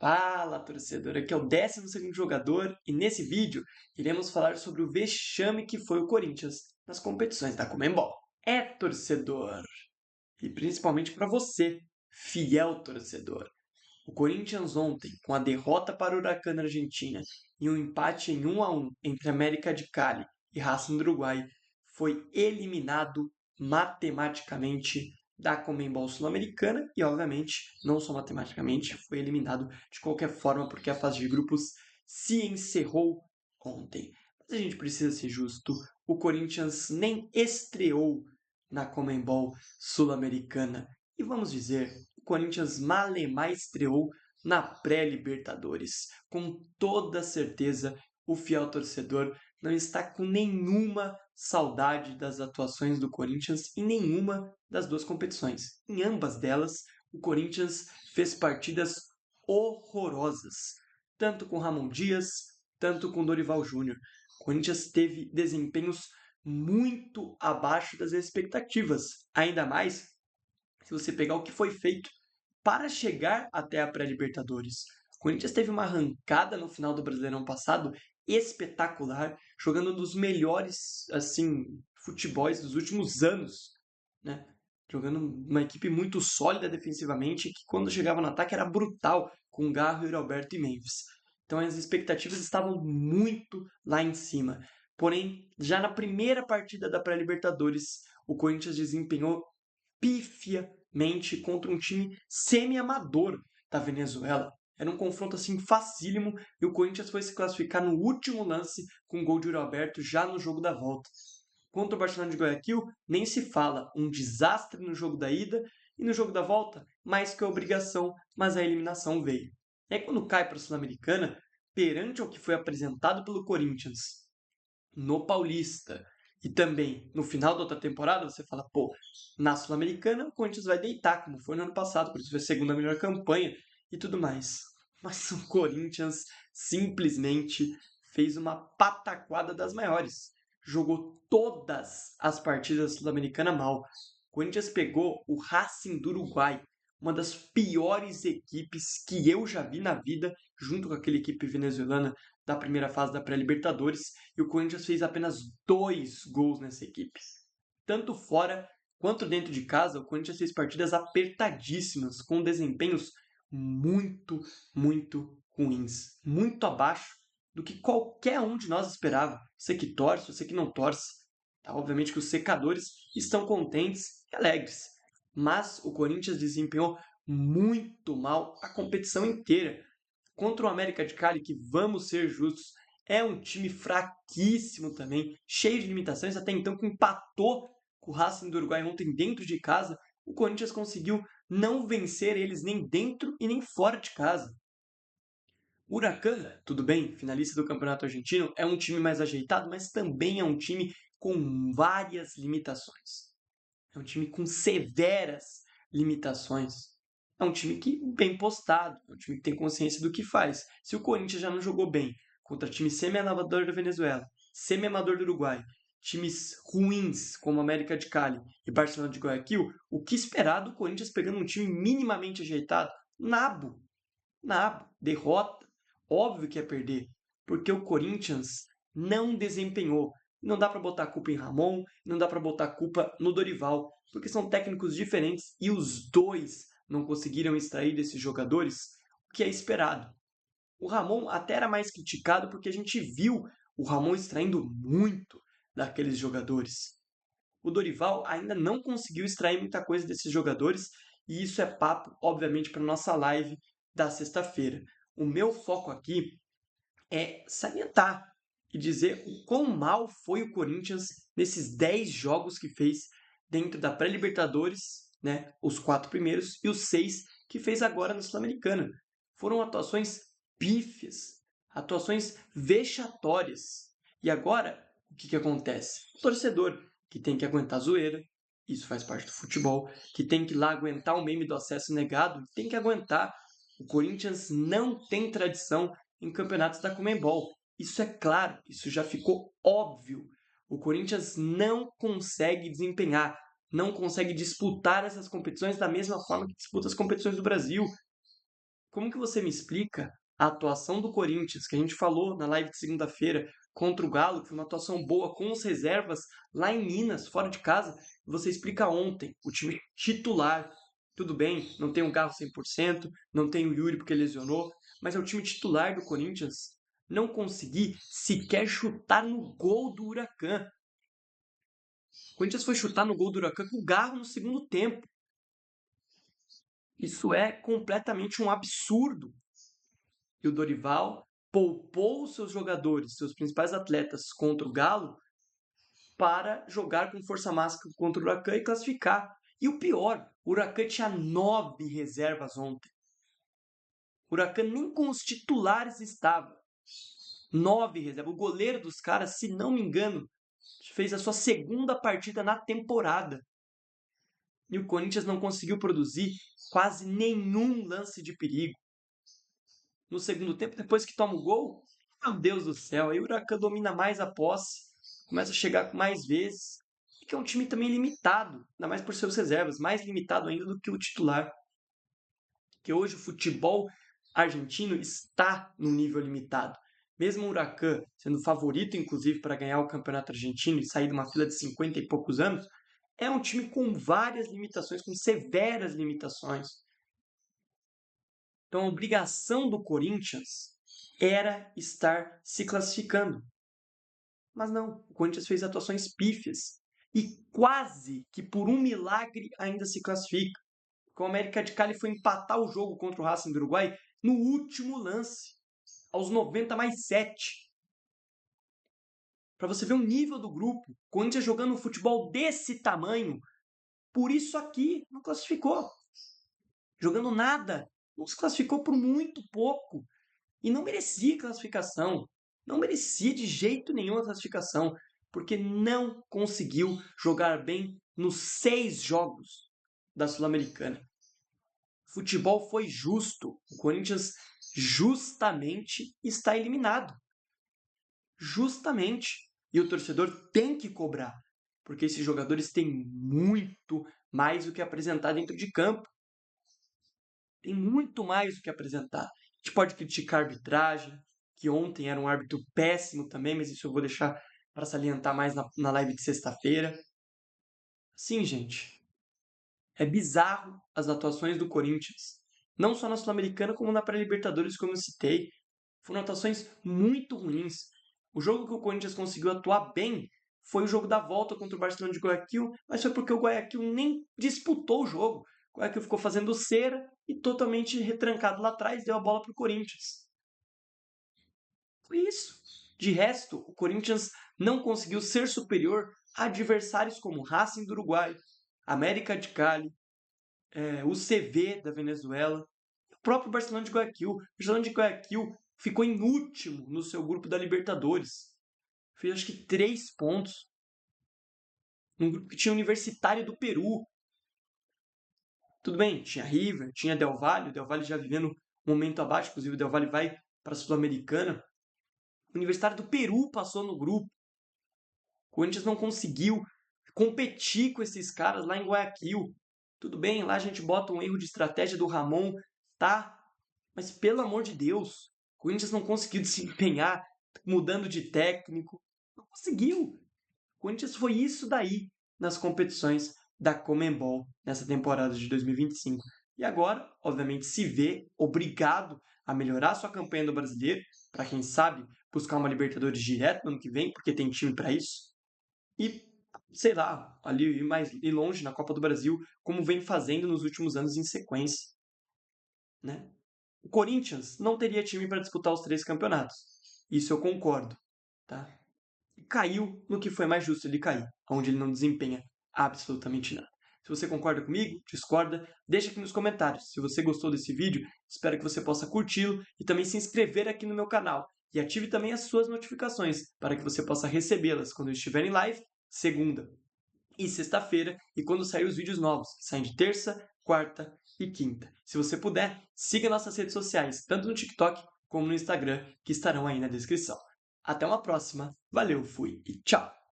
Fala, torcedor! Aqui é o 12º jogador e nesse vídeo iremos falar sobre o vexame que foi o Corinthians nas competições da Conmebol. Torcedor! E principalmente para você, fiel torcedor. O Corinthians ontem, com a derrota para o Huracan na Argentina e um empate em 1-1 entre América de Cali e Racing do Uruguai, foi eliminado matematicamente da Conmebol Sul-Americana e, obviamente, não só matematicamente, foi eliminado de qualquer forma porque a fase de grupos se encerrou ontem. Mas a gente precisa ser justo, o Corinthians nem estreou na Conmebol Sul-Americana. E vamos dizer, o Corinthians malemar estreou na pré-Libertadores. Com toda certeza, o fiel torcedor não está com nenhuma saudade das atuações do Corinthians em nenhuma das duas competições. Em ambas delas, o Corinthians fez partidas horrorosas, tanto com Ramon Dias, tanto com Dorival Júnior. O Corinthians teve desempenhos muito abaixo das expectativas, ainda mais se você pegar o que foi feito para chegar até a pré-Libertadores. O Corinthians teve uma arrancada no final do Brasileirão passado espetacular, jogando um dos melhores futebols dos últimos anos, né? Jogando uma equipe muito sólida defensivamente, que quando chegava no ataque era brutal, com Garro, Alberto e Memphis. Então as expectativas estavam muito lá em cima. Porém, já na primeira partida da pré-Libertadores, o Corinthians desempenhou pifiamente contra um time semi-amador da Venezuela. Era um confronto assim facílimo e o Corinthians foi se classificar no último lance com um gol de Alberto já no jogo da volta. Contra o Barcelona de Guayaquil, nem se fala, um desastre no jogo da ida e no jogo da volta, mais que a obrigação, mas a eliminação veio. E aí quando cai para a Sul-Americana, perante o que foi apresentado pelo Corinthians no Paulista e também no final da outra temporada, você fala, pô, na Sul-Americana o Corinthians vai deitar, como foi no ano passado, por isso foi a segunda melhor campanha e tudo mais. Mas o Corinthians simplesmente fez uma pataquada das maiores. Jogou todas as partidas da Sul-Americana mal. O Corinthians pegou o Racing do Uruguai, uma das piores equipes que eu já vi na vida, junto com aquela equipe venezuelana da primeira fase da pré-Libertadores, e o Corinthians fez apenas 2 gols nessa equipe. Tanto fora quanto dentro de casa, o Corinthians fez partidas apertadíssimas, com desempenhos muito, muito ruins. Muito abaixo do que qualquer um de nós esperava. Você que torce, você que não torce. Tá? Obviamente que os secadores estão contentes e alegres. Mas o Corinthians desempenhou muito mal a competição inteira. Contra o América de Cali, que vamos ser justos, é um time fraquíssimo também, cheio de limitações, até então que empatou com o Racing do Uruguai ontem dentro de casa, o Corinthians conseguiu não vencer eles nem dentro e nem fora de casa. O Huracan, tudo bem, finalista do Campeonato Argentino, é um time mais ajeitado, mas também é um time com várias limitações. É um time com severas limitações. É um time que bem postado, é um time que tem consciência do que faz. Se o Corinthians já não jogou bem contra time semi-amador da Venezuela, semi-amador do Uruguai, times ruins como América de Cali e Barcelona de Guayaquil, o que esperar do Corinthians pegando um time minimamente ajeitado? Nabo, derrota. Óbvio que é perder, porque o Corinthians não desempenhou. Não dá para botar a culpa em Ramon, não dá para botar a culpa no Dorival, porque são técnicos diferentes e os dois não conseguiram extrair desses jogadores o que é esperado. O Ramon até era mais criticado porque a gente viu o Ramon extraindo muito daqueles jogadores. O Dorival ainda não conseguiu extrair muita coisa desses jogadores e isso é papo, obviamente, para nossa live da sexta-feira. O meu foco aqui é salientar e dizer o quão mal foi o Corinthians nesses 10 jogos que fez dentro da pré-Libertadores, né, os 4 primeiros, e os 6 que fez agora na Sul-Americana. Foram atuações pífias, atuações vexatórias. E agora, o que acontece? O torcedor que tem que aguentar a zoeira, isso faz parte do futebol, que tem que ir lá aguentar o meme do acesso negado, tem que aguentar. O Corinthians não tem tradição em campeonatos da Conmebol. Isso é claro, isso já ficou óbvio. O Corinthians não consegue desempenhar, não consegue disputar essas competições da mesma forma que disputa as competições do Brasil. O Como que você me explica a atuação do Corinthians, que a gente falou na live de segunda-feira, contra o Galo, que foi uma atuação boa com os reservas lá em Minas, fora de casa, e você explica ontem, o time titular, tudo bem, não tem o Galo 100%, não tem o Yuri porque lesionou, mas é o time titular do Corinthians, não conseguir sequer chutar no gol do Huracan. O Corinthians foi chutar no gol do Huracan com o Garro no segundo tempo. Isso é completamente um absurdo. E o Dorival poupou seus jogadores, seus principais atletas contra o Galo para jogar com força máxima contra o Huracan e classificar. E o pior, o Huracan tinha 9 reservas ontem. O Huracan nem com os titulares estava. 9 reservas. O goleiro dos caras, se não me engano, fez a sua segunda partida na temporada. E o Corinthians não conseguiu produzir quase nenhum lance de perigo. No segundo tempo, depois que toma o gol, meu Deus do céu, aí o Huracan domina mais a posse, começa a chegar com mais vezes, e que é um time também limitado, ainda mais por seus reservas, mais limitado ainda do que o titular. Que hoje o futebol argentino está num nível limitado. Mesmo o Huracan sendo favorito, inclusive, para ganhar o campeonato argentino e sair de uma fila de 50 e poucos anos, é um time com várias limitações, com severas limitações. Então a obrigação do Corinthians era estar se classificando. Mas não, o Corinthians fez atuações pífias e quase que por um milagre ainda se classifica. O América de Cali foi empatar o jogo contra o Racing do Uruguai no último lance, aos 90 mais 7. Para você ver o nível do grupo, o Corinthians jogando um futebol desse tamanho, por isso aqui não classificou. Jogando nada, não se classificou por muito pouco. E não merecia classificação. Não merecia de jeito nenhum a classificação. Porque não conseguiu jogar bem nos 6 jogos da Sul-Americana. O futebol foi justo. O Corinthians justamente está eliminado. Justamente. E o torcedor tem que cobrar. Porque esses jogadores têm muito mais o que apresentar dentro de campo. Tem muito mais o que apresentar. A gente pode criticar a arbitragem, que ontem era um árbitro péssimo também, mas isso eu vou deixar para salientar mais na live de sexta-feira. Sim, gente, é bizarro as atuações do Corinthians. Não só na Sul-Americana, como na pré-Libertadores, como eu citei. Foram atuações muito ruins. O jogo que o Corinthians conseguiu atuar bem foi o jogo da volta contra o Barcelona de Guayaquil, mas foi porque o Guayaquil nem disputou o jogo. O Guayaquil ficou fazendo cera e totalmente retrancado lá atrás, deu a bola para o Corinthians. Foi isso. De resto, o Corinthians não conseguiu ser superior a adversários como Racing do Uruguai, América de Cali, o CV da Venezuela, o próprio Barcelona de Guayaquil. O Barcelona de Guayaquil ficou em último no seu grupo da Libertadores. Fez acho que 3 pontos. Num grupo que tinha Universitário do Peru. Tudo bem, tinha River, tinha Del Valle. O Del Valle já vivendo um momento abaixo. Inclusive o Del Valle vai para a Sul-Americana. O Universitário do Peru passou no grupo. O Corinthians não conseguiu competir com esses caras lá em Guayaquil. Tudo bem, lá a gente bota um erro de estratégia do Ramon, tá? Mas pelo amor de Deus, o Corinthians não conseguiu desempenhar mudando de técnico. Não conseguiu. O Corinthians foi isso daí nas competições da Conmebol nessa temporada de 2025. E agora, obviamente, se vê obrigado a melhorar sua campanha do Brasileiro, para quem sabe buscar uma Libertadores direto no ano que vem, porque tem time para isso. E, sei lá, ali mais ir longe na Copa do Brasil, como vem fazendo nos últimos anos em sequência. Né? O Corinthians não teria time para disputar os 3 campeonatos. Isso eu concordo. Tá? E caiu no que foi mais justo ele cair, onde ele não desempenha absolutamente nada. Se você concorda comigo, discorda, deixa aqui nos comentários. Se você gostou desse vídeo, espero que você possa curti-lo e também se inscrever aqui no meu canal. E ative também as suas notificações, para que você possa recebê-las quando eu estiver em live, segunda e sexta-feira, e quando sair os vídeos novos, que saem de terça, quarta e quinta. Se você puder, siga nossas redes sociais, tanto no TikTok como no Instagram, que estarão aí na descrição. Até uma próxima, valeu, fui e tchau!